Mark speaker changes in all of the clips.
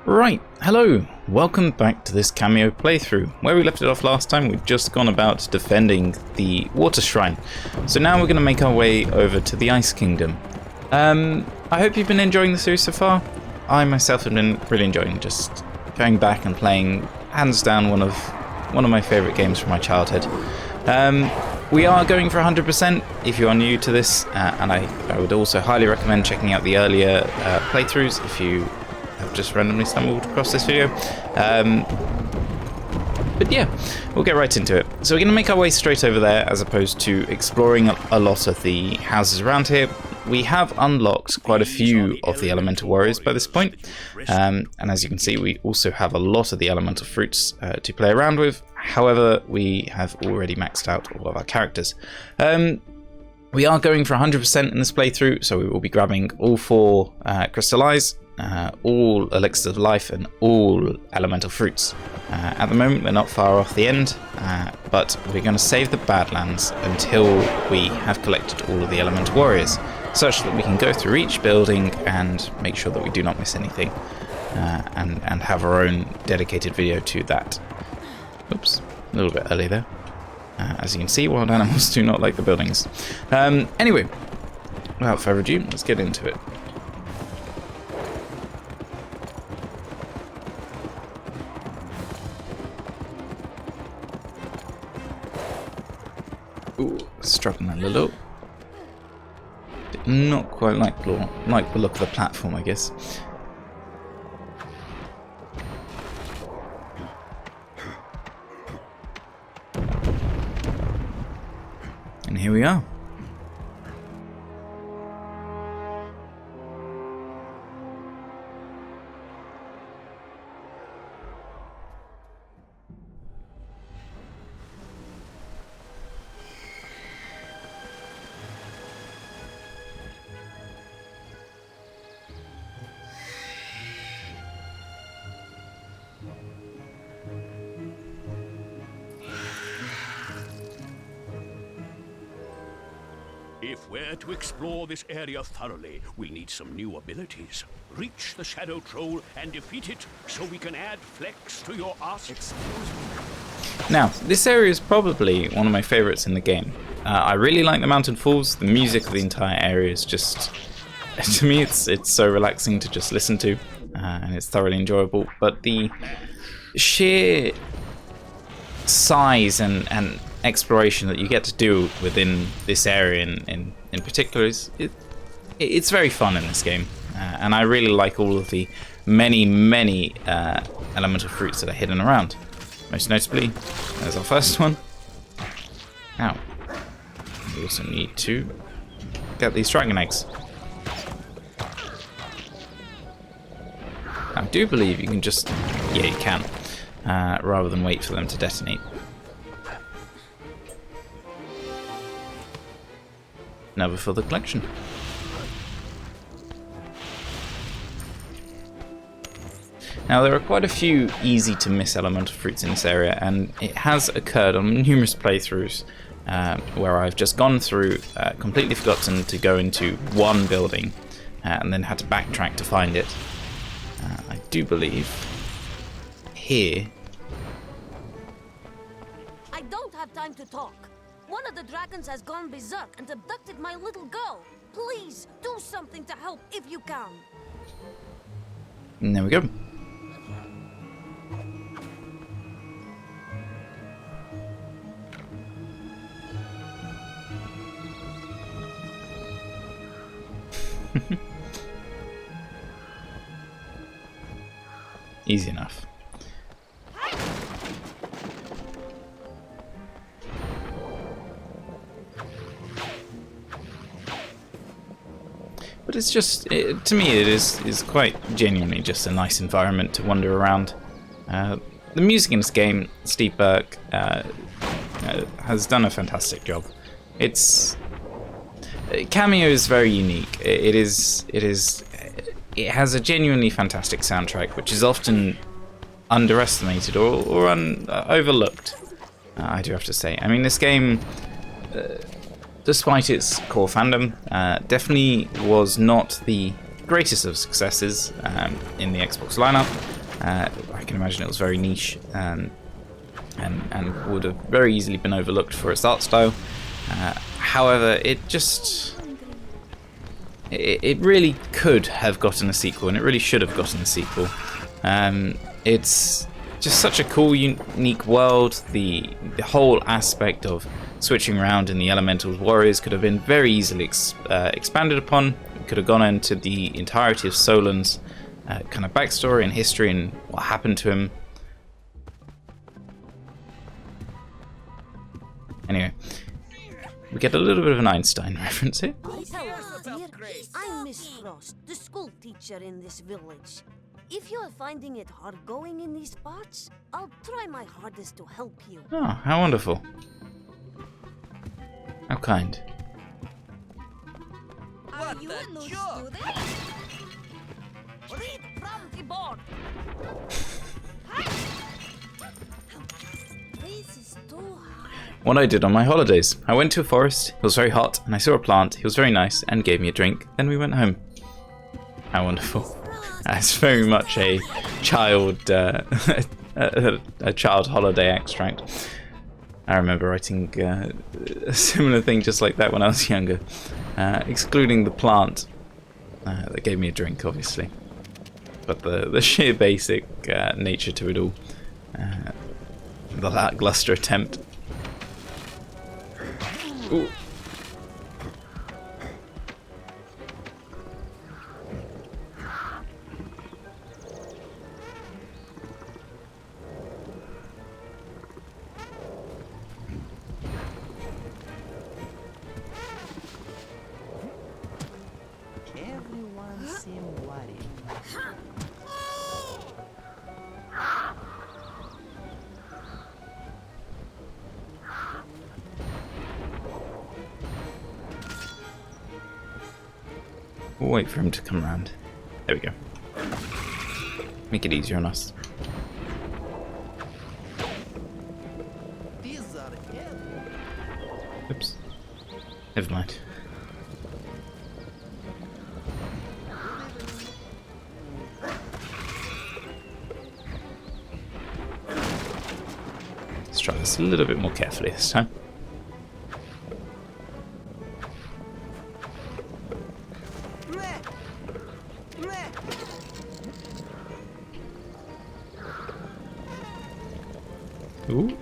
Speaker 1: Right, hello, welcome back to this Kameo playthrough. Where we left it off last time, we've just gone about defending the water shrine. So now we're going to make our way over to the Ice Kingdom. I hope you've been enjoying the series so far. I myself have been really enjoying just going back and playing, hands down, one of my favourite games from my childhood. We are going for 100% if you are new to this, and I would also highly recommend checking out the earlier playthroughs if you have just randomly stumbled across this video. But yeah, we'll get right into it. So we're going to make our way straight over there as opposed to exploring a lot of the houses around here. We have unlocked quite a few of the elemental warriors by this point, and as you can see, we also have a lot of the elemental fruits to play around with. However, we have already maxed out all of our characters. We are going for 100% in this playthrough, so we will be grabbing all 4 crystal eyes, all elixirs of life, and all elemental fruits. At the moment, we're not far off the end, but we're going to save the Badlands until we have collected all of the elemental warriors, such that we can go through each building and make sure that we do not miss anything, and have our own dedicated video to that. Oops, a little bit early there. As you can see, wild animals do not like the buildings. Anyway, without further ado, let's get into it. Ooh, struggling a little. Did not quite like the look of the platform, I guess. And here we are.
Speaker 2: If we're to explore this area thoroughly, we'll need some new abilities. Reach the Shadow Troll and defeat it so we can add flex to your arsenal.
Speaker 1: Now, this area is probably one of my favourites in the game. I really like the mountain falls. The music of the entire area is just, to me, it's so relaxing to just listen to, and it's thoroughly enjoyable. But the sheer size and exploration that you get to do within this area in particular it's very fun in this game, and I really like all of the many elemental fruits that are hidden around. Most notably, there's our first one. Now we also need to get these dragon eggs. I do believe you can just, yeah, you can, rather than wait for them to detonate. Never for the collection. Now, there are quite a few easy to miss elemental fruits in this area, and it has occurred on numerous playthroughs where I've just gone through, completely forgotten to go into one building, and then had to backtrack to find it. I do believe here.
Speaker 3: I don't have time to talk. One of the dragons has gone berserk and abducted my little girl. Please, do something to help if you can.
Speaker 1: And there we go. Easy enough. But it's just, to me, it is quite genuinely just a nice environment to wander around. The music in this game, Steve Burke has done a fantastic job. Kameo is very unique. It has a genuinely fantastic soundtrack, which is often underestimated or overlooked. I do have to say. I mean, this game, despite its core fandom, definitely was not the greatest of successes in the Xbox lineup. I can imagine it was very niche and would have very easily been overlooked for its art style. However, it really could have gotten a sequel, and it really should have gotten a sequel. It's just such a cool, unique world. The whole aspect of switching around in the Elemental Warriors could have been very easily expanded upon. It could have gone into the entirety of Solan's kind of backstory and history and what happened to him. Anyway, we get a little bit of an Einstein reference here.
Speaker 3: Hello, dear. I'm Miss Frost, the school teacher in this village. If you're finding it hard going in these parts, I'll try my hardest to help you.
Speaker 1: Oh, how wonderful. How kind.
Speaker 3: Are you a new student? Read from the board. This is too hard.
Speaker 1: What I did on my holidays. I went to a forest, it was very hot, and I saw a plant, he was very nice, and gave me a drink, then we went home. How wonderful. It's very much a child a child holiday extract. I remember writing a similar thing just like that when I was younger, excluding the plant that gave me a drink, obviously. But the sheer basic nature to it all, the lackluster attempt. Ooh.
Speaker 4: Everyone seemed worried.
Speaker 1: We'll wait for him to come around. There we go. Make it easier on us.
Speaker 4: These are heavy.
Speaker 1: Oops. Never mind. Let's try this a little bit more carefully this time. Ooh.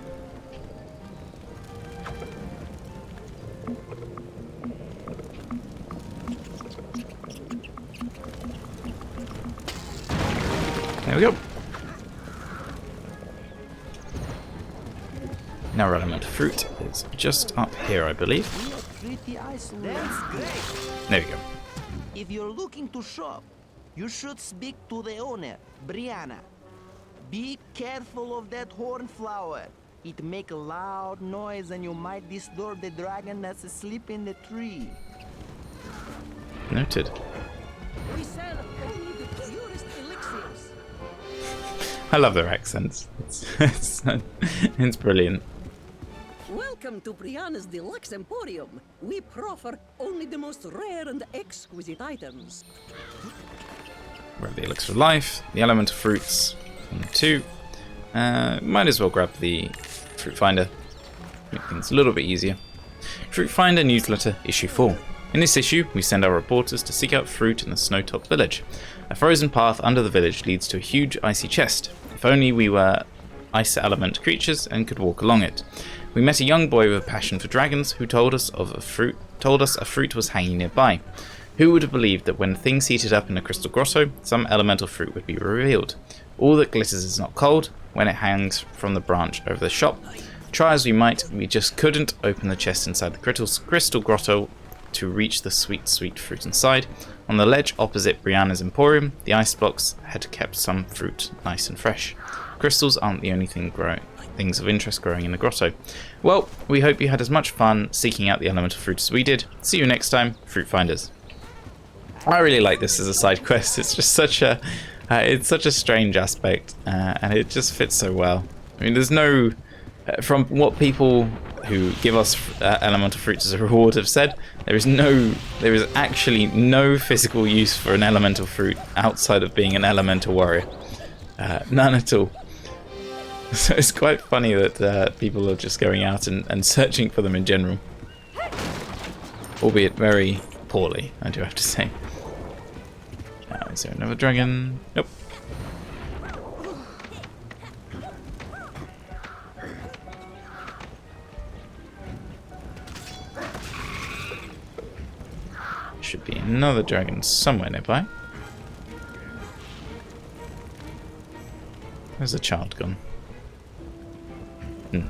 Speaker 1: There we go. Now our elemental fruit is just up here, I believe.
Speaker 4: Pretty isolated. That's great.
Speaker 1: There we go.
Speaker 4: If you're looking to shop, you should speak to the owner, Brianna. Be careful of that hornflower. It make a loud noise and you might disturb the dragon that's asleep in the tree.
Speaker 1: Noted.
Speaker 5: We sell only the purest elixirs.
Speaker 1: I love their accents. It's brilliant.
Speaker 5: Welcome to Brianna's Deluxe Emporium. We proffer only the most rare and exquisite items.
Speaker 1: Grab the elixir of life, the elemental fruits, 1 and 2. Might as well grab the fruit finder. Make things a little bit easier. Fruit Finder Newsletter Issue 4. In this issue, we send our reporters to seek out fruit in the Snowtop Village. A frozen path under the village leads to a huge icy chest. If only we were ice element creatures and could walk along it. We met a young boy with a passion for dragons who told us a fruit was hanging nearby. Who would have believed that when things heated up in a crystal grotto, some elemental fruit would be revealed? All that glitters is not cold when it hangs from the branch over the shop. Try as we might, we just couldn't open the chest inside the crystal grotto to reach the sweet, sweet fruit inside. On the ledge opposite Brianna's Emporium, the ice blocks had kept some fruit nice and fresh. Crystals aren't the only things of interest growing in the grotto. Well, we hope you had as much fun seeking out the elemental fruit as we did. See you next time, Fruit Finders. I really like this as a side quest. It's just such a strange aspect, and it just fits so well. I mean, there's no, from what people who give us elemental fruits as a reward have said, there is actually no physical use for an elemental fruit outside of being an elemental warrior. None at all. So it's quite funny that people are just going out and searching for them in general. Albeit very poorly, I do have to say. Is there another dragon? Nope. Should be another dragon somewhere nearby. Where's the child gone? Do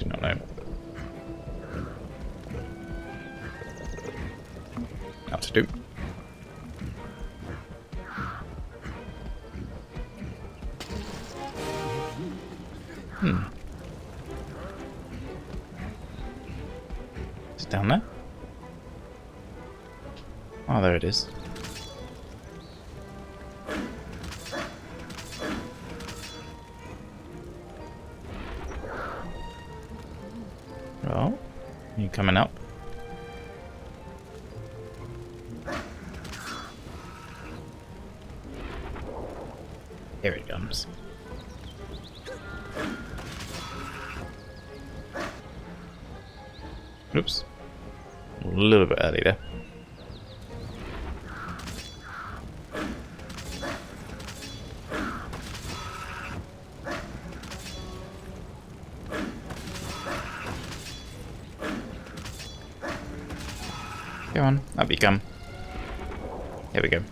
Speaker 1: not know. How to do. Is it down there? Oh, there it is. Well, are you coming up? Here it comes. Oops. A little bit early there. Go on, up you come. Here we go.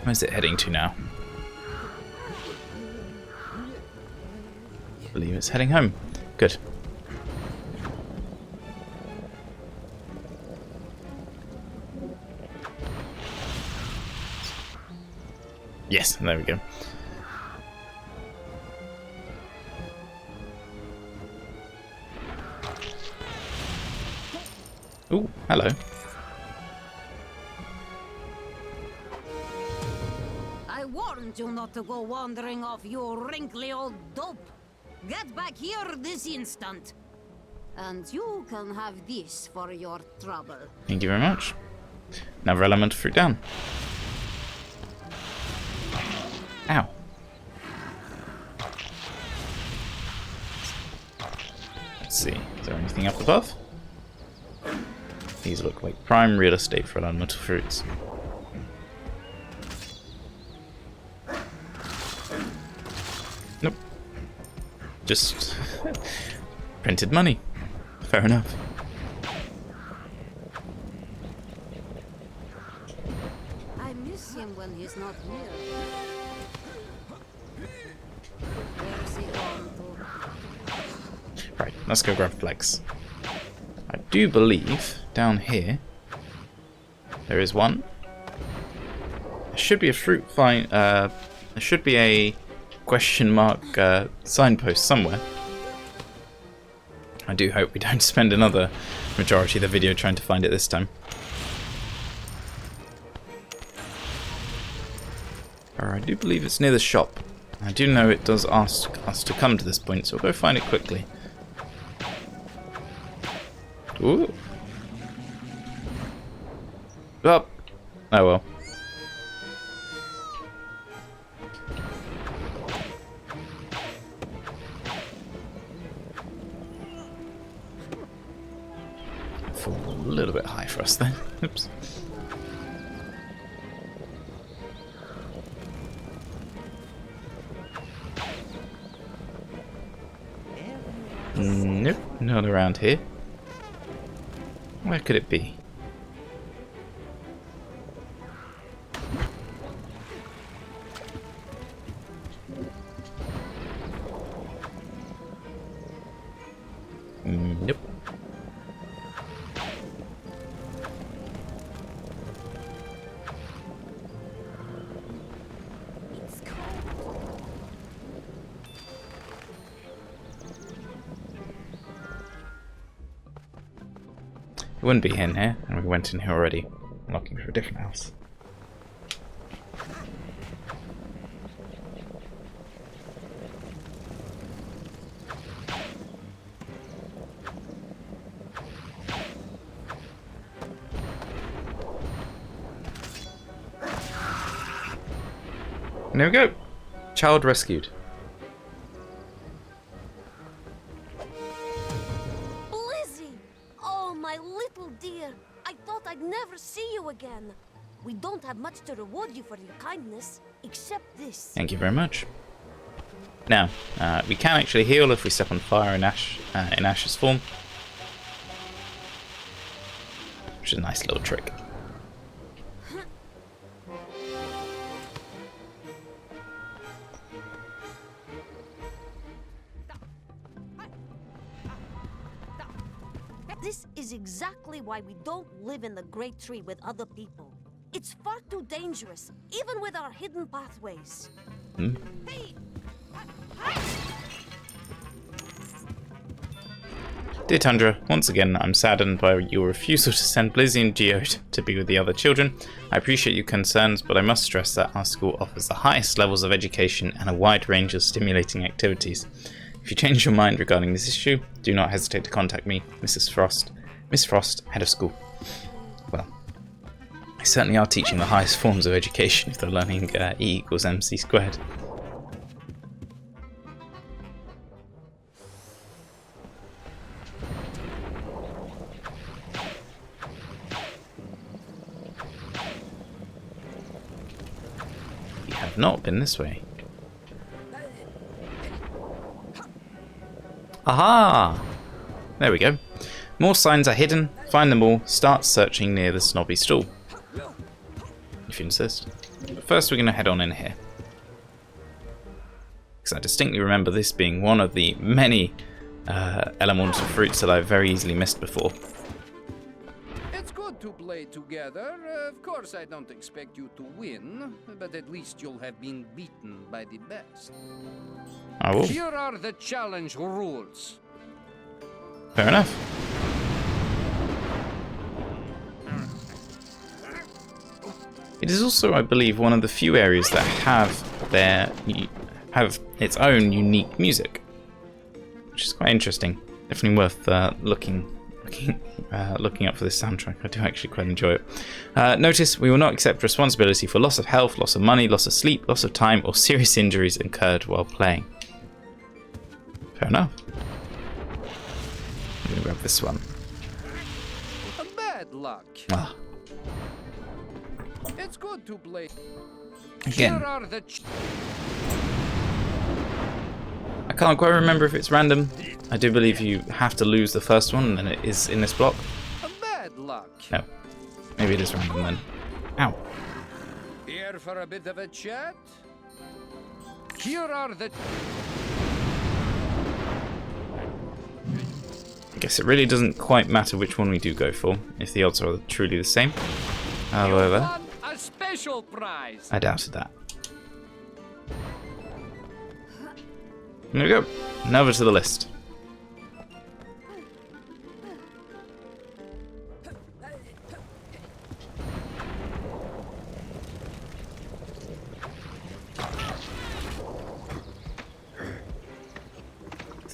Speaker 1: Where's it heading to now? I believe it's heading home. Good. Yes, there we go. Ooh, hello.
Speaker 3: I warned you not to go wandering off, you wrinkly old dope. Get back here this instant. And you can have this for your trouble.
Speaker 1: Thank you very much. Another element of fruit down. Ow. Let's see, is there anything up above? These look like prime real estate for elemental fruits. Nope. Just printed money. Fair enough.
Speaker 3: I miss him when he's not here. Where's he gone to?
Speaker 1: Right, let's go grab Flex. I do believe down here there is one. There should be a fruit find. There should be a question mark signpost somewhere. I do hope we don't spend another majority of the video trying to find it this time. I do believe it's near the shop. I do know it does ask us to come to this point, so we'll go find it quickly. Ooh. Oh. Oh well. Fall a little bit high for us then. Oops. Nope, not around here. Where could it be? Nope. It wouldn't be in here, and we went in here already. I'm looking for a different house. And there we go. Child rescued.
Speaker 6: Lizzie! Oh, my little dear. I thought I'd never see you again. We don't have much to reward you for your kindness, except this.
Speaker 1: Thank you very much. Now, we can actually heal if we step on fire in Ash's form. Which is a nice little trick.
Speaker 6: This is exactly why we don't live in the Great Tree with other people. It's far too dangerous, even with our hidden pathways.
Speaker 1: Dear Tundra, once again I'm saddened by your refusal to send Blizzy and Geode to be with the other children. I appreciate your concerns, but I must stress that our school offers the highest levels of education and a wide range of stimulating activities. If you change your mind regarding this issue, do not hesitate to contact me, Mrs. Frost. Miss Frost, head of school. Well, they certainly are teaching the highest forms of education if they're learning E equals MC squared. We have not been this way. Aha! There we go. More signs are hidden. Find them all. Start searching near the snobby stool. If you insist. But first we're going to head on in here. Because I distinctly remember this being one of the many elemental fruits that I've very easily missed before.
Speaker 7: It's good to play together. Of course, I don't expect you to win, but at least you'll have been beaten by the best.
Speaker 1: I will.
Speaker 7: Here are the challenge rules.
Speaker 1: Fair enough. It is also, I believe, one of the few areas that have its own unique music, which is quite interesting. Definitely worth looking up for this soundtrack. I do actually quite enjoy it. Notice we will not accept responsibility for loss of health, loss of money, loss of sleep, loss of time, or serious injuries incurred while playing. Fair enough. I'm gonna grab this one.
Speaker 7: Bad luck.
Speaker 1: Ah.
Speaker 7: It's good to play.
Speaker 1: Again.
Speaker 7: Here are the
Speaker 1: I can't quite remember if it's random. I do believe you have to lose the first one, and it is in this block.
Speaker 7: bad luck.
Speaker 1: No. Maybe it is random then. Ow.
Speaker 7: Here for a bit of a chat. Here are the
Speaker 1: I guess it really doesn't quite matter which one we do go for, if the odds are truly the same. However,
Speaker 7: won a special prize.
Speaker 1: I doubted that. There we go. Now over to the list.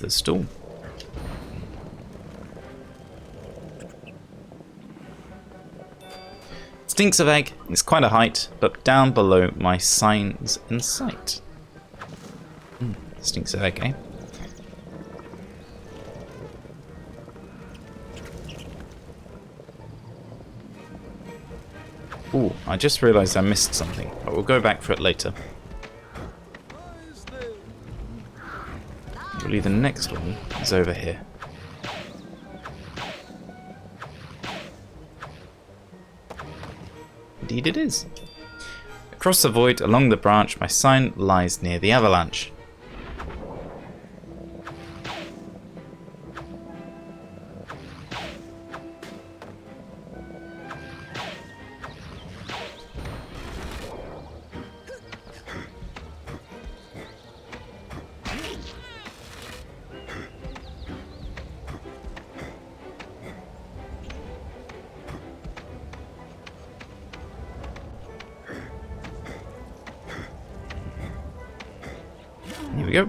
Speaker 1: The stool. Stinks of egg. It's quite a height, but down below my signs in sight. Stinks of egg, eh? Ooh, I just realised I missed something, but we'll go back for it later. I believe the next one is over here. Indeed it is. Across the void, along the branch, my sign lies near the avalanche. Here we go.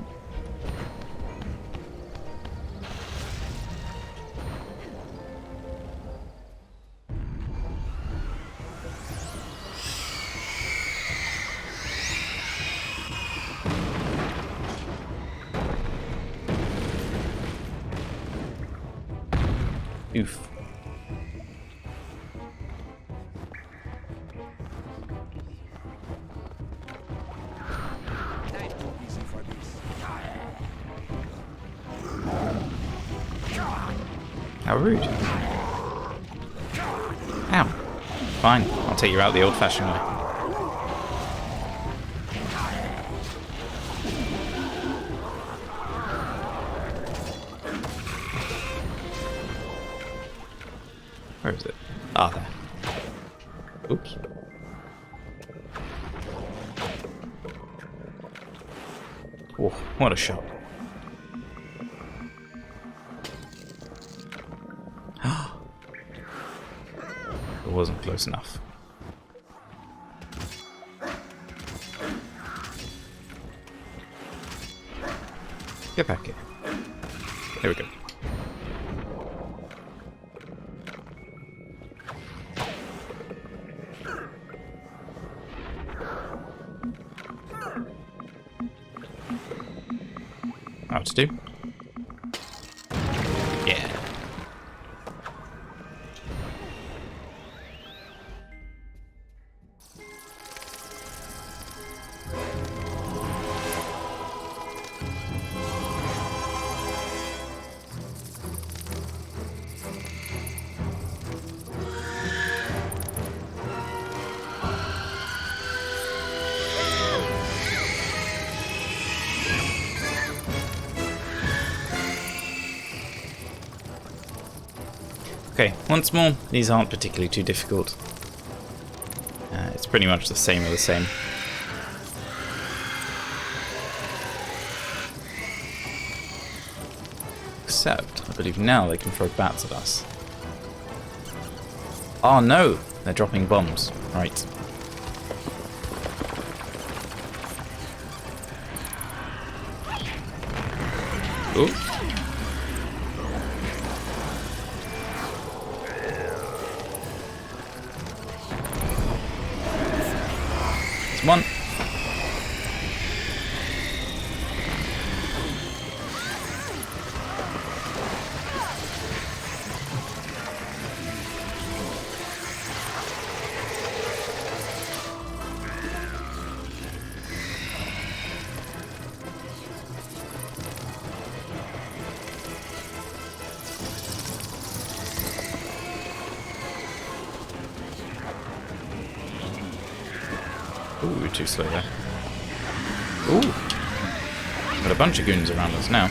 Speaker 1: Oof. How rude. Ow. Fine, I'll take you out the old-fashioned way. Where is it? Ah, there. Oops. Whoa, what a shot. It wasn't close enough. Get back here. There we go. How to do? Yeah. Okay, once more, these aren't particularly too difficult. It's pretty much the same of the same. Except, I believe now they can throw bats at us. Oh no! They're dropping bombs. Right. Ooh. One. Ooh, we're too slow there. Ooh. Got a bunch of goons around us now.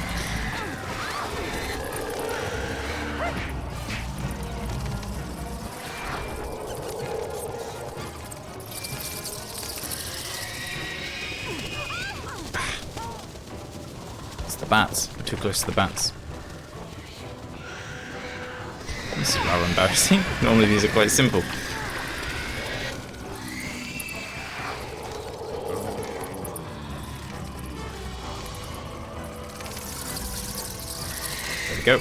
Speaker 1: It's the bats. We're too close to the bats. This is rather embarrassing. Normally these are quite simple. Go.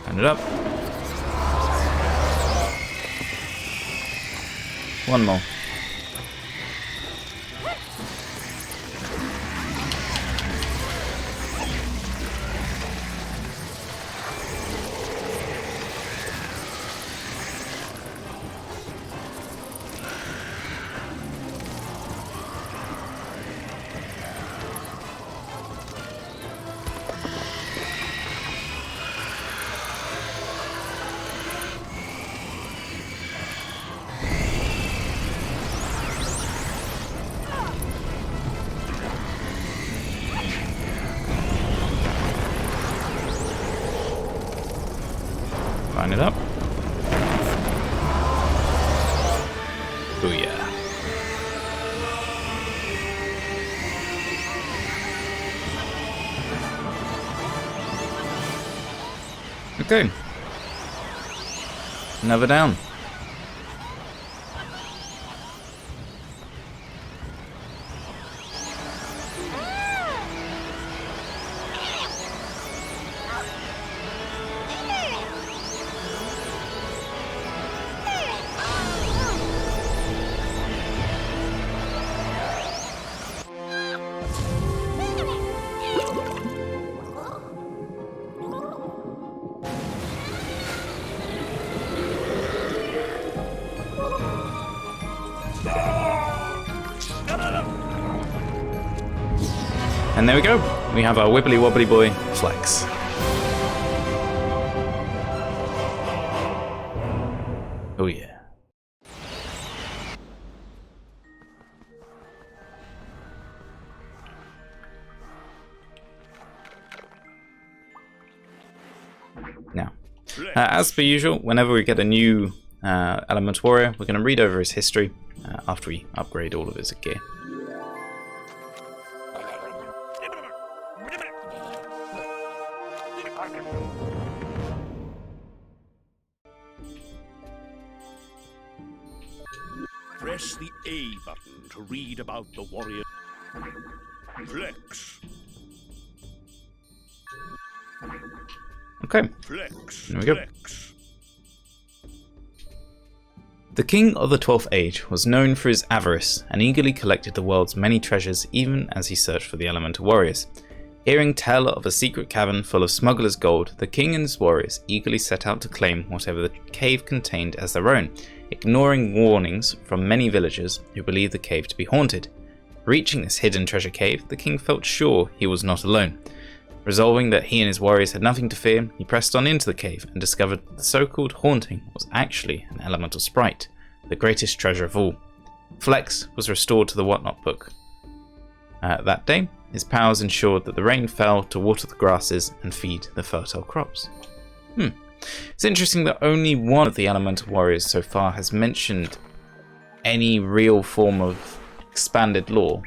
Speaker 1: Turn it up. One more. Line it up. Booyah. Okay. Another down. And there we go. We have our wibbly wobbly boy, Flex. Oh yeah. Now, as per usual, whenever we get a new Element Warrior, we're going to read over his history after we upgrade all of his gear.
Speaker 2: Press the A button to read about the warrior. Flex.
Speaker 1: Okay,
Speaker 2: Flex.
Speaker 1: there we go.
Speaker 2: Flex.
Speaker 1: The king of the 12th age was known for his avarice and eagerly collected the world's many treasures even as he searched for the elemental warriors. Hearing tell of a secret cavern full of smugglers' gold, the king and his warriors eagerly set out to claim whatever the cave contained as their own, ignoring warnings from many villagers who believed the cave to be haunted. Reaching this hidden treasure cave, the king felt sure he was not alone. Resolving that he and his warriors had nothing to fear, he pressed on into the cave and discovered that the so-called haunting was actually an elemental sprite, the greatest treasure of all. Flex was restored to the Whatnot book. That day, his powers ensured that the rain fell to water the grasses and feed the fertile crops. It's interesting that only one of the elemental warriors so far has mentioned any real form of expanded lore,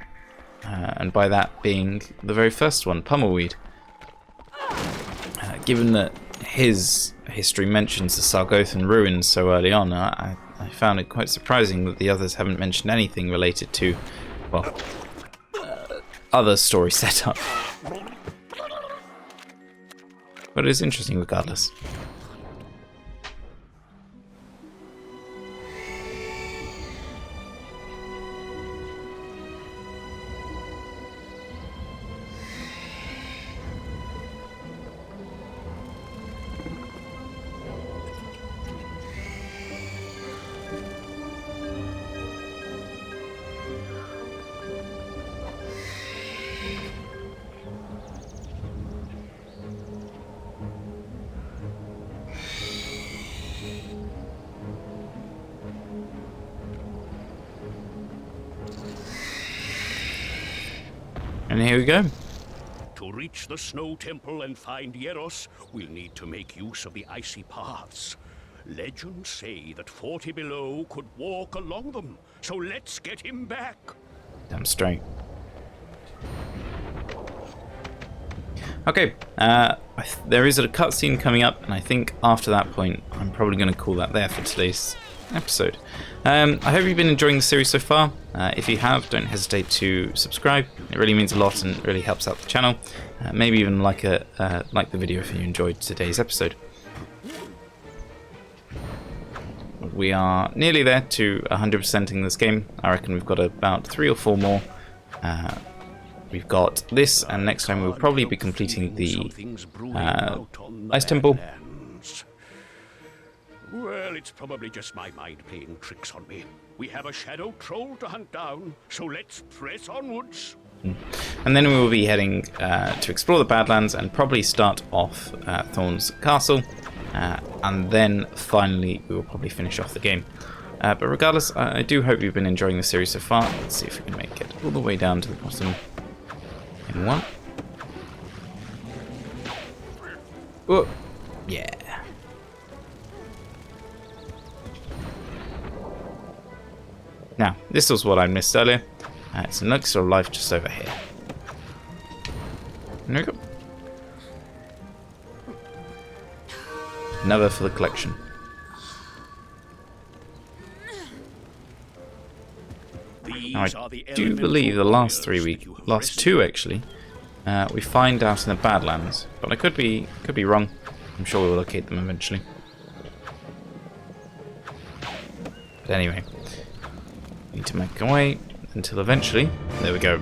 Speaker 1: and by that being the very first one, Pummelweed. Given that his history mentions the Sargothan ruins so early on, I found it quite surprising that the others haven't mentioned anything related to, well, other story setup. But it is interesting regardless. And here we go.
Speaker 2: To reach the Snow Temple and find Yeros, we'll need to make use of the icy paths. Legends say that 40 below could walk along them, so let's get him back.
Speaker 1: Damn straight. Okay, there is a cutscene coming up, and I think after that point, I'm probably going to call that there for today's episode. I hope you've been enjoying the series so far. If you have, don't hesitate to subscribe. It really means a lot and really helps out the channel. Maybe even like the video if you enjoyed today's episode. We are nearly there to 100%ing this game. I reckon we've got about 3 or 4 more. We've got this, and next time we'll probably be completing the Ice Temple.
Speaker 2: Well, it's probably just my mind playing tricks on me. We have a shadow troll to hunt down, so let's press onwards.
Speaker 1: And then we will be heading to explore the Badlands and probably start off Thorn's Castle. And then finally we will probably finish off the game. But regardless, I do hope you've been enjoying the series so far. Let's see if we can make it all the way down to the bottom in one. Oh, yeah. Now, this was what I missed earlier. It's an elixir of life just over here. There we go. Another for the collection. Now, I do believe the last last two actually, we find out in the Badlands, but I could be wrong. I'm sure we'll locate them eventually. But anyway, need to make our way until eventually. There we go.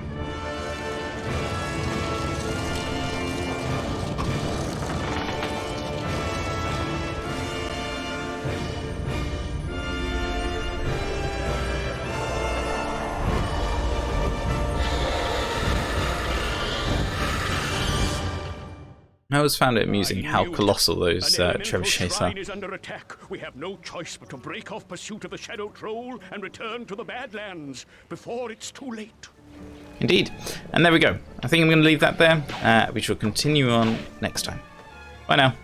Speaker 1: I always found it amusing how colossal those
Speaker 2: An elemental
Speaker 1: trebuchets are.
Speaker 2: shrine is under attack. We have no choice but to break off pursuit of the Shadow Troll and return to the Badlands before it's too late.
Speaker 1: Indeed. And there we go. I think I'm going to leave that there. We shall continue on next time. Bye now.